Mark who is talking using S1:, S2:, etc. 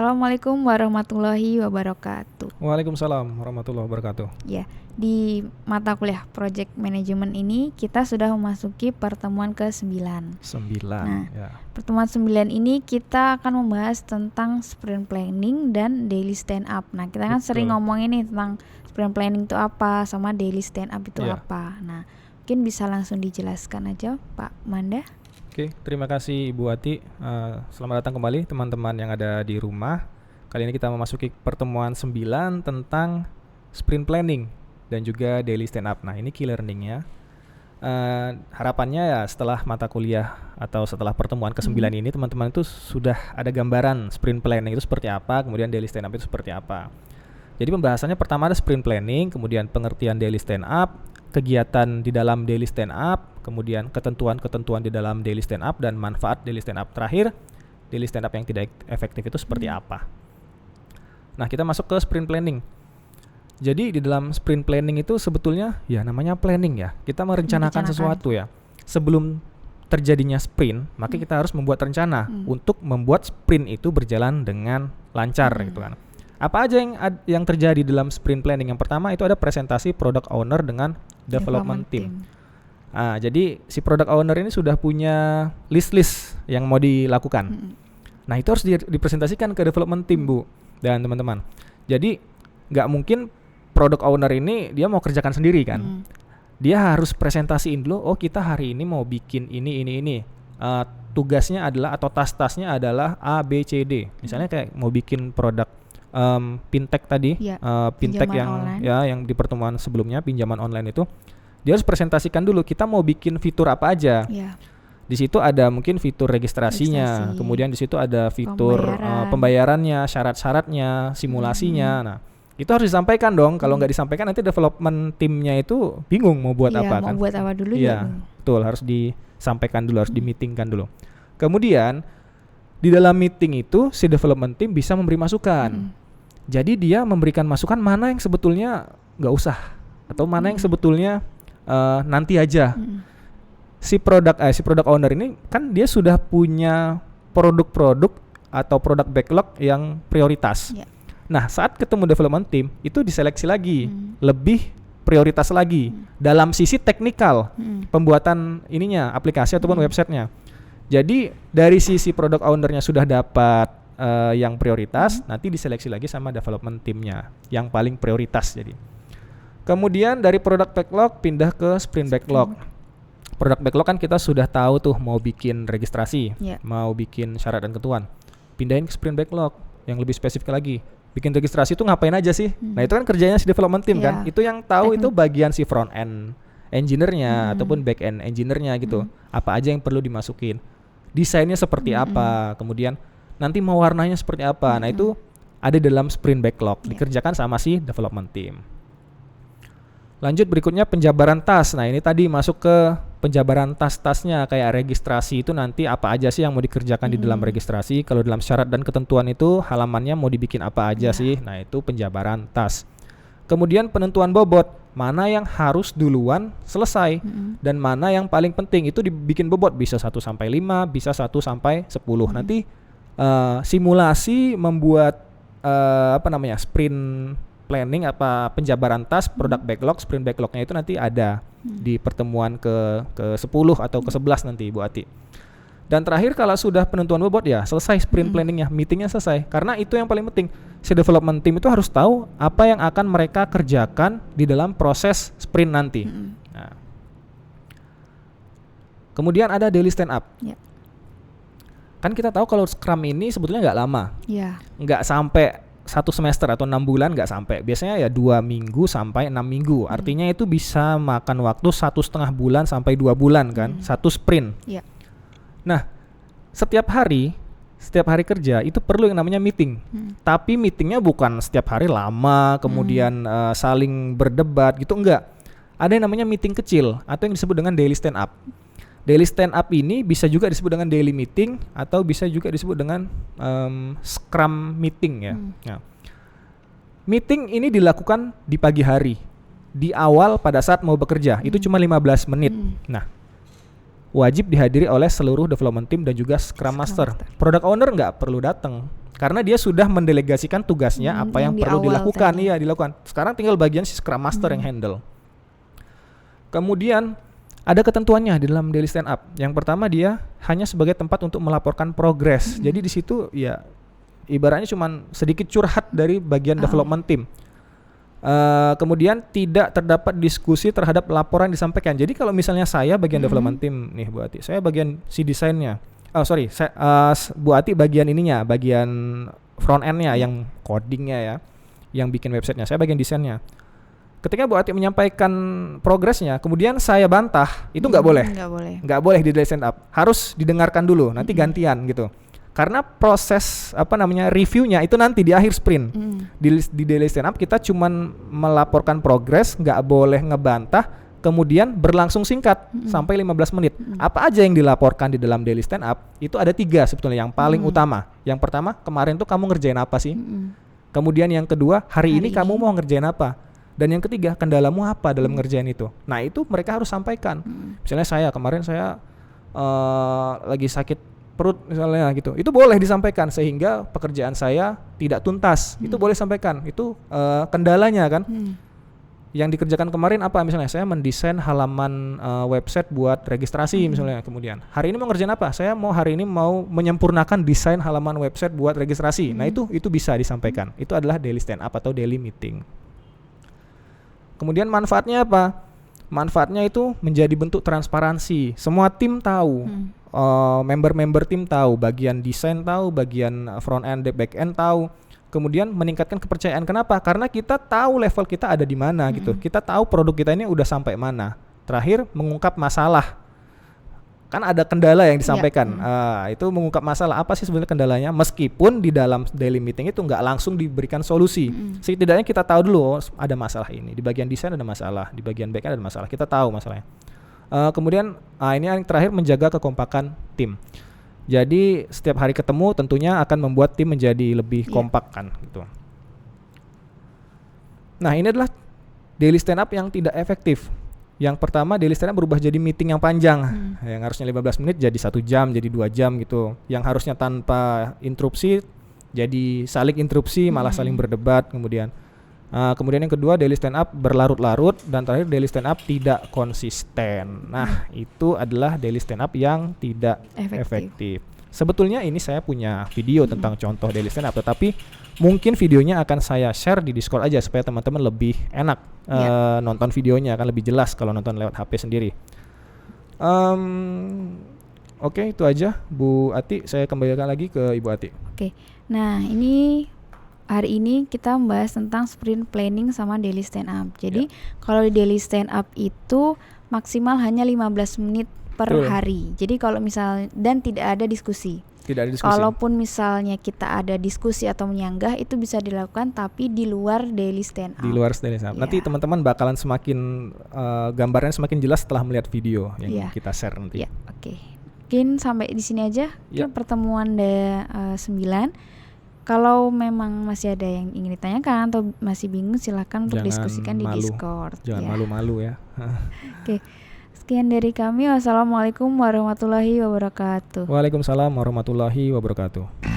S1: Assalamualaikum warahmatullahi wabarakatuh.
S2: Waalaikumsalam warahmatullahi wabarakatuh.
S1: Ya, di mata kuliah Project Management ini kita sudah memasuki pertemuan ke-9.
S2: 9.
S1: Nah,
S2: Ya.
S1: pertemuan 9 ini kita akan membahas tentang sprint planning dan daily stand up. Nah, kita kan
S2: Betul.
S1: sering ngomong ini tentang sprint planning itu apa sama daily stand up itu
S2: Ya.
S1: apa. Nah, mungkin bisa langsung dijelaskan aja Pak Manda.
S2: Oke, terima kasih Ibu Ati. Selamat datang kembali teman-teman yang ada di rumah. Kali ini kita memasuki pertemuan 9 tentang sprint planning dan juga daily stand up. Nah, ini key learning-nya. Harapannya ya setelah mata kuliah atau setelah pertemuan ke-9 ini teman-teman itu sudah ada gambaran sprint planning itu seperti apa, kemudian daily stand up itu seperti apa. Jadi pembahasannya pertama ada sprint planning, kemudian pengertian daily stand up, kegiatan di dalam daily stand up, kemudian ketentuan-ketentuan di dalam daily stand up, dan manfaat daily stand up. Terakhir, daily stand up yang tidak efektif itu seperti apa. Nah, kita masuk ke sprint planning. Jadi di dalam sprint planning itu sebetulnya ya namanya planning ya. Kita merencanakan sesuatu ya. Sebelum terjadinya sprint, maka kita harus membuat rencana untuk membuat sprint itu berjalan dengan lancar gitu kan. Apa aja yang terjadi dalam sprint planning? Yang pertama itu ada presentasi product owner dengan development team. Jadi si product owner ini sudah punya list-list yang mau dilakukan. Nah, itu harus dipresentasikan ke development team, Bu dan teman-teman. Jadi nggak mungkin product owner ini dia mau kerjakan sendiri kan. Dia harus presentasiin dulu, oh kita hari ini mau bikin ini. Tugasnya adalah atau tas-tasnya adalah A, B, C, D. Misalnya kayak mau bikin produk fintech tadi, fintech yang di pertemuan sebelumnya, pinjaman online itu, dia harus presentasikan dulu kita mau bikin fitur apa aja. Di situ ada mungkin fitur registrasinya, kemudian di situ ada fitur pembayarannya, syarat-syaratnya, simulasinya. Nah, itu harus disampaikan dong. Kalau nggak disampaikan nanti development timnya itu bingung mau buat apa kan?
S1: Mau buat apa dulu
S2: ya? Betul, harus disampaikan dulu, harus dimeetingkan dulu. Kemudian di dalam meeting itu si development team bisa memberi masukan. Jadi dia memberikan masukan mana yang sebetulnya nggak usah atau mana yang sebetulnya nanti aja. Si product owner ini kan dia sudah punya produk-produk atau produk backlog yang prioritas. Nah, saat ketemu development team itu diseleksi lagi, lebih prioritas lagi dalam sisi teknikal pembuatan ininya aplikasi ataupun websitenya. Jadi dari sisi product ownernya sudah dapat yang prioritas, nanti diseleksi lagi sama development timnya yang paling prioritas. Jadi kemudian dari product backlog pindah ke sprint backlog. Product backlog kan kita sudah tahu tuh mau bikin registrasi, mau bikin syarat dan ketentuan. Pindahin ke sprint backlog yang lebih spesifik lagi. Bikin registrasi itu ngapain aja sih? Nah, itu kan kerjanya si development team kan. Itu yang tahu itu bagian si front end engineer-nya ataupun back end engineer-nya gitu. Apa aja yang perlu dimasukin? Desainnya seperti apa? Kemudian nanti mau warnanya seperti apa? Nah, itu ada dalam sprint backlog, dikerjakan sama si development team. Lanjut berikutnya penjabaran tas. Nah, ini tadi masuk ke penjabaran tas-tasnya, kayak registrasi itu nanti apa aja sih yang mau dikerjakan di dalam registrasi. Kalau dalam syarat dan ketentuan itu halamannya mau dibikin apa aja sih. Nah, itu penjabaran tas. Kemudian penentuan bobot, mana yang harus duluan selesai dan mana yang paling penting itu dibikin bobot, bisa 1 sampai 5, bisa 1 sampai 10. Nanti simulasi membuat sprint planning penjabaran tas, produk backlog, sprint backlognya itu nanti ada di pertemuan ke-10 atau ke-11 nanti Bu Ati. Dan terakhir kalau sudah penentuan bobot ya selesai sprint planningnya, meetingnya selesai. Karena itu yang paling penting, si development team itu harus tahu apa yang akan mereka kerjakan di dalam proses sprint nanti. Nah. Kemudian ada daily stand up. Kan kita tahu kalau Scrum ini sebetulnya nggak lama, nggak sampai 1 semester atau 6 bulan, nggak sampai. Biasanya ya 2 minggu sampai 6 minggu. Artinya itu bisa makan waktu 1,5 bulan sampai 2 bulan kan, 1 sprint. Nah, setiap hari kerja itu perlu yang namanya meeting. Tapi meetingnya bukan setiap hari lama, kemudian saling berdebat gitu, enggak. Ada yang namanya meeting kecil atau yang disebut dengan daily stand up. Daily stand up ini bisa juga disebut dengan daily meeting atau bisa juga disebut dengan scrum meeting ya. Nah, meeting ini dilakukan di pagi hari, di awal pada saat mau bekerja. Itu cuma 15 menit. Nah, wajib dihadiri oleh seluruh development team dan juga scrum master. Product owner nggak perlu datang Karena dia sudah mendelegasikan tugasnya apa yang
S1: yang di
S2: perlu
S1: awal
S2: dilakukan.
S1: tadi.
S2: Iya, dilakukan. Sekarang tinggal bagian si Scrum Master yang handle. Kemudian ada ketentuannya di dalam daily stand up. Yang pertama dia hanya sebagai tempat untuk melaporkan progres. Jadi di situ ya ibaratnya cuman sedikit curhat dari bagian development team. Kemudian tidak terdapat diskusi terhadap laporan yang disampaikan. Jadi kalau misalnya saya bagian development team nih Bu Ati, saya bagian si desainnya. Bu Ati bagian ininya, bagian front endnya, yang codingnya ya, yang bikin websitenya. Saya bagian desainnya. Ketika Bu Ati menyampaikan progresnya, kemudian saya bantah, itu nggak boleh. Nggak boleh di daily stand up. Harus didengarkan dulu, nanti gantian gitu. Karena proses reviewnya itu nanti di akhir sprint. Di daily stand up kita cuman melaporkan progres, nggak boleh ngebantah, kemudian berlangsung singkat sampai 15 menit. Apa aja yang dilaporkan di dalam daily stand up? Itu ada 3 sebetulnya yang paling utama. Yang pertama, kemarin tuh kamu ngerjain apa sih? Kemudian yang kedua, hari ini kamu mau ngerjain apa? Dan yang ketiga, kendalamu apa dalam ngerjain itu? Nah itu mereka harus sampaikan. Misalnya kemarin saya lagi sakit perut misalnya gitu, itu boleh disampaikan sehingga pekerjaan saya tidak tuntas. Itu boleh sampaikan, itu kendalanya kan. Yang dikerjakan kemarin apa, misalnya saya mendesain halaman website buat registrasi misalnya. Kemudian hari ini mau ngerjain apa, saya hari ini mau menyempurnakan desain halaman website buat registrasi. Nah itu bisa disampaikan. Itu adalah daily stand up atau daily meeting. Kemudian manfaatnya apa? Manfaatnya itu menjadi bentuk transparansi. Semua tim tahu, member-member tim tahu, bagian desain tahu, bagian front end, back end tahu. Kemudian meningkatkan kepercayaan. Kenapa? Karena kita tahu level kita ada di mana gitu. Kita tahu produk kita ini udah sampai mana. Terakhir mengungkap masalah. Kan ada kendala yang disampaikan. Itu mengungkap masalah, apa sih sebenarnya kendalanya, meskipun di dalam daily meeting itu nggak langsung diberikan solusi. Setidaknya kita tahu dulu ada masalah ini, di bagian desain ada masalah, di bagian back end ada masalah, kita tahu masalahnya. Kemudian ini yang terakhir, menjaga kekompakan tim. Jadi setiap hari ketemu tentunya akan membuat tim menjadi lebih kompak kan gitu. Nah ini adalah daily stand up yang tidak efektif. Yang pertama, daily stand up berubah jadi meeting yang panjang. Yang harusnya 15 menit jadi 1 jam, jadi 2 jam gitu. Yang harusnya tanpa interupsi jadi saling interupsi, malah saling berdebat. Kemudian yang kedua, daily stand up berlarut-larut. Dan terakhir, daily stand up tidak konsisten. Nah itu adalah daily stand up yang tidak efektif. Sebetulnya ini saya punya video tentang contoh daily stand up, tetapi mungkin videonya akan saya share di Discord aja supaya teman-teman lebih enak nonton videonya, akan lebih jelas kalau nonton lewat HP sendiri. Oke, itu aja Bu Ati. Saya kembalikan lagi ke Ibu Ati.
S1: Oke. Nah, hari ini kita membahas tentang sprint planning sama daily stand up. Jadi, kalau di daily stand up itu maksimal hanya 15 menit per hari. Jadi kalau dan tidak ada diskusi. Kalaupun misalnya kita ada diskusi atau menyanggah, itu bisa dilakukan tapi di luar daily stand up.
S2: Di luar daily stand up. Nanti teman-teman bakalan semakin gambarnya semakin jelas setelah melihat video yang kita share nanti.
S1: Oke. Mungkin sampai di sini aja. Pertemuan 9. Kalau memang masih ada yang ingin ditanyakan atau masih bingung, silakan untuk diskusikan di Discord.
S2: Jangan malu-malu ya.
S1: Oke. Sekian dari kami. Wassalamualaikum warahmatullahi wabarakatuh.
S2: Waalaikumsalam warahmatullahi wabarakatuh.